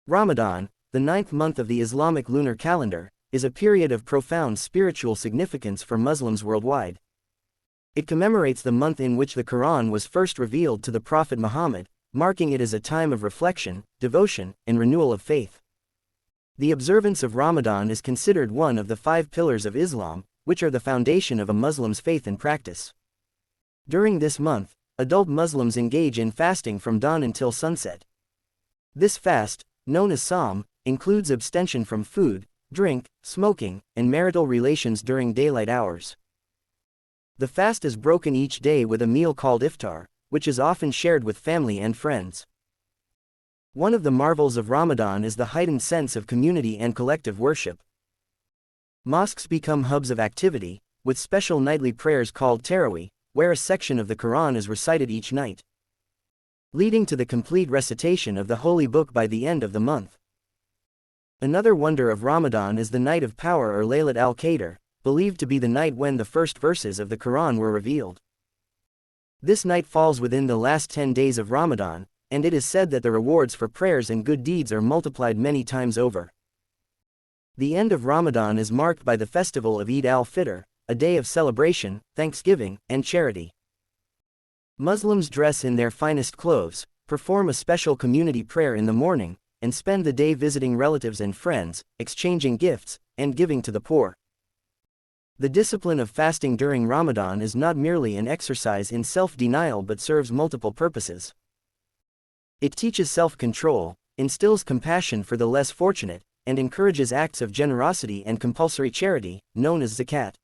Ramadan, the ninth month of the Islamic lunar calendar, is a period of profound spiritual significance for Muslims worldwide. It commemorates the month in which the Quran was first revealed to the Prophet Muhammad, marking it as a time of reflection, devotion, and renewal of faith. The observance of Ramadan is considered one of the 5 pillars of Islam, which are the foundation of a Muslim's faith and practice. During this month, adult Muslims engage in fasting from dawn until sunset. This fast, known as Sawm, includes abstention from food, drink, smoking, and marital relations during daylight hours. The fast is broken each day with a meal called iftar, which is often shared with family and friends. One of the marvels of Ramadan is the heightened sense of community and collective worship. Mosques become hubs of activity, with special nightly prayers called Taraweeh, where a section of the Quran is recited each night, leading to the complete recitation of the Holy Book by the end of the month. Another wonder of Ramadan is the Night of Power or Laylat al-Qadr, believed to be the night when the first verses of the Quran were revealed. This night falls within the last 10 days of Ramadan, and it is said that the rewards for prayers and good deeds are multiplied many times over. The end of Ramadan is marked by the festival of Eid al-Fitr, a day of celebration, thanksgiving, and charity. Muslims dress in their finest clothes, perform a special community prayer in the morning, and spend the day visiting relatives and friends, exchanging gifts, and giving to the poor. The discipline of fasting during Ramadan is not merely an exercise in self-denial but serves multiple purposes. It teaches self-control, instills compassion for the less fortunate, and encourages acts of generosity and compulsory charity, known as zakat.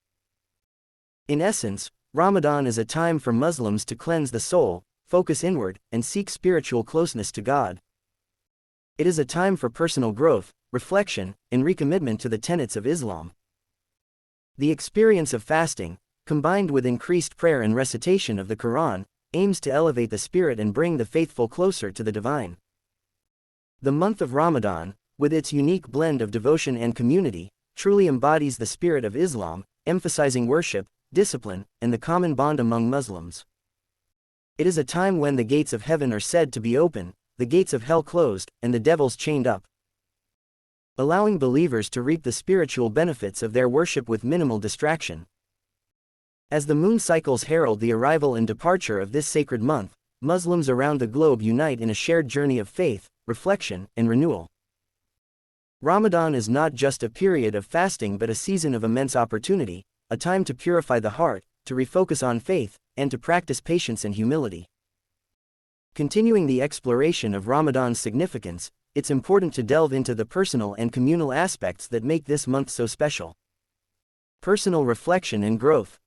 In essence, Ramadan is a time for Muslims to cleanse the soul, focus inward, and seek spiritual closeness to God. It is a time for personal growth, reflection, and recommitment to the tenets of Islam. The experience of fasting, combined with increased prayer and recitation of the Quran, aims to elevate the spirit and bring the faithful closer to the divine. The month of Ramadan, with its unique blend of devotion and community, truly embodies the spirit of Islam, emphasizing worship, discipline, and the common bond among Muslims. It is a time when the gates of heaven are said to be open, the gates of hell closed, and the devils chained up, allowing believers to reap the spiritual benefits of their worship with minimal distraction. As the moon cycles herald the arrival and departure of this sacred month, Muslims around the globe unite in a shared journey of faith, reflection, and renewal. Ramadan is not just a period of fasting but a season of immense opportunity, a time to purify the heart, to refocus on faith, and to practice patience and humility. Continuing the exploration of Ramadan's significance, it's important to delve into the personal and communal aspects that make this month so special. Personal reflection and growth.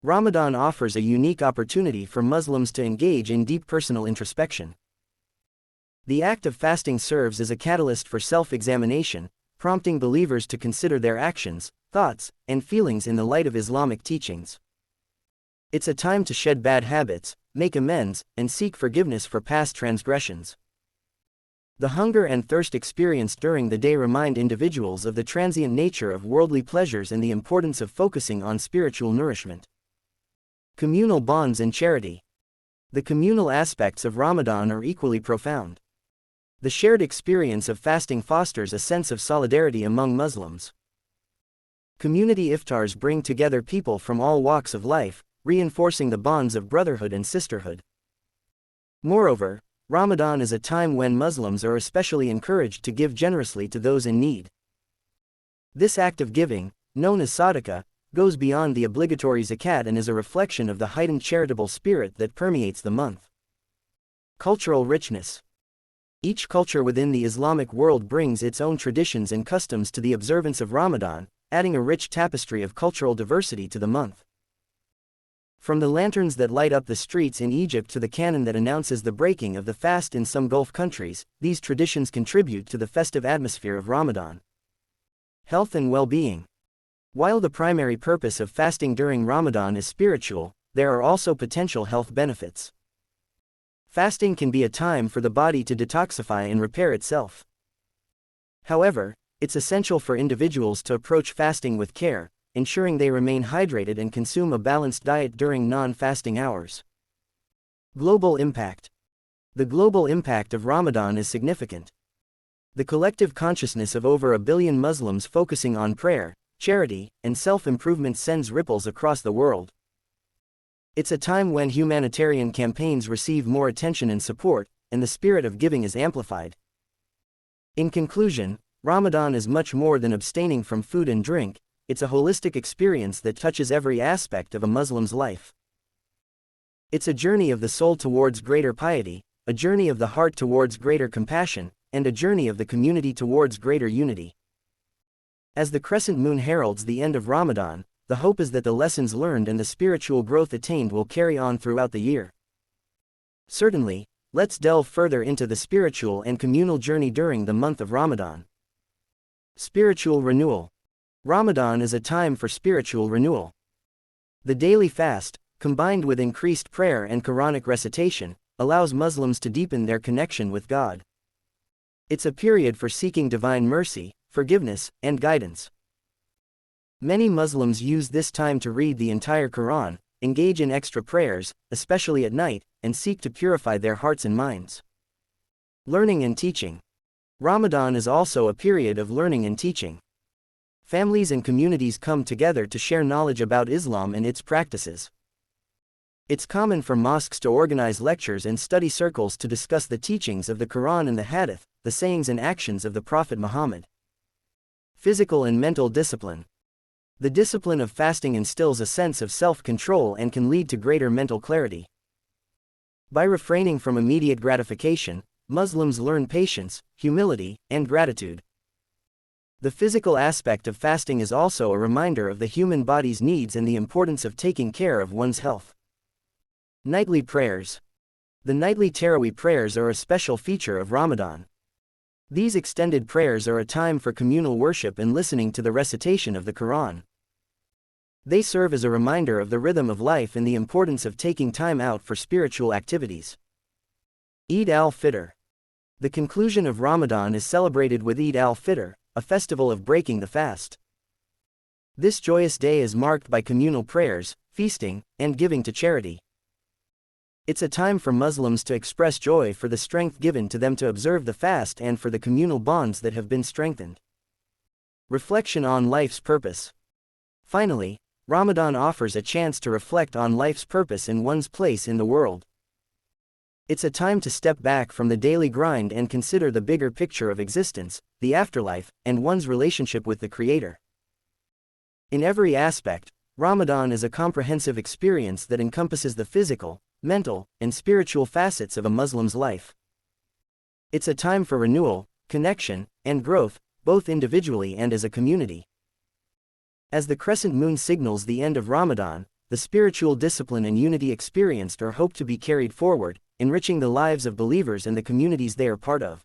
Ramadan offers a unique opportunity for Muslims to engage in deep personal introspection. The act of fasting serves as a catalyst for self-examination, prompting believers to consider their actions, thoughts, and feelings in the light of Islamic teachings. It's a time to shed bad habits, make amends, and seek forgiveness for past transgressions. The hunger and thirst experienced during the day remind individuals of the transient nature of worldly pleasures and the importance of focusing on spiritual nourishment. Communal bonds and charity. The communal aspects of Ramadan are equally profound. The shared experience of fasting fosters a sense of solidarity among Muslims. Community iftars bring together people from all walks of life, reinforcing the bonds of brotherhood and sisterhood. Moreover, Ramadan is a time when Muslims are especially encouraged to give generously to those in need. This act of giving, known as sadaqah, goes beyond the obligatory zakat and is a reflection of the heightened charitable spirit that permeates the month. Cultural richness. Each culture within the Islamic world brings its own traditions and customs to the observance of Ramadan, adding a rich tapestry of cultural diversity to the month. From the lanterns that light up the streets in Egypt to the canon that announces the breaking of the fast in some Gulf countries, these traditions contribute to the festive atmosphere of Ramadan. Health and well-being. While the primary purpose of fasting during Ramadan is spiritual, there are also potential health benefits. Fasting can be a time for the body to detoxify and repair itself. However, it's essential for individuals to approach fasting with care, ensuring they remain hydrated and consume a balanced diet during non-fasting hours. Global impact. The global impact of Ramadan is significant. The collective consciousness of over 1 billion Muslims focusing on prayer, charity, and self-improvement sends ripples across the world. It's a time when humanitarian campaigns receive more attention and support, and the spirit of giving is amplified. In conclusion, Ramadan is much more than abstaining from food and drink. It's a holistic experience that touches every aspect of a Muslim's life. It's a journey of the soul towards greater piety, a journey of the heart towards greater compassion, and a journey of the community towards greater unity. As the crescent moon heralds the end of Ramadan, the hope is that the lessons learned and the spiritual growth attained will carry on throughout the year. Certainly, let's delve further into the spiritual and communal journey during the month of Ramadan. Spiritual renewal. Ramadan is a time for spiritual renewal. The daily fast, combined with increased prayer and Quranic recitation, allows Muslims to deepen their connection with God. It's a period for seeking divine mercy, forgiveness, and guidance. Many Muslims use this time to read the entire Quran, engage in extra prayers, especially at night, and seek to purify their hearts and minds. Learning and teaching. Ramadan is also a period of learning and teaching. Families and communities come together to share knowledge about Islam and its practices. It's common for mosques to organize lectures and study circles to discuss the teachings of the Quran and the Hadith, the sayings and actions of the Prophet Muhammad. Physical and mental discipline. The discipline of fasting instills a sense of self-control and can lead to greater mental clarity. By refraining from immediate gratification, Muslims learn patience, humility, and gratitude. The physical aspect of fasting is also a reminder of the human body's needs and the importance of taking care of one's health. Nightly prayers. The nightly Taraweeh prayers are a special feature of Ramadan. These extended prayers are a time for communal worship and listening to the recitation of the Quran. They serve as a reminder of the rhythm of life and the importance of taking time out for spiritual activities. Eid al-Fitr. The conclusion of Ramadan is celebrated with Eid al-Fitr, a festival of breaking the fast. This joyous day is marked by communal prayers, feasting, and giving to charity. It's a time for Muslims to express joy for the strength given to them to observe the fast and for the communal bonds that have been strengthened. Reflection on life's purpose. Finally, Ramadan offers a chance to reflect on life's purpose and one's place in the world. It's a time to step back from the daily grind and consider the bigger picture of existence, the afterlife, and one's relationship with the Creator. In every aspect, Ramadan is a comprehensive experience that encompasses the physical, mental, and spiritual facets of a Muslim's life. It's a time for renewal, connection, and growth, both individually and as a community. As the crescent moon signals the end of Ramadan, the spiritual discipline and unity experienced are hoped to be carried forward, enriching the lives of believers and the communities they are part of.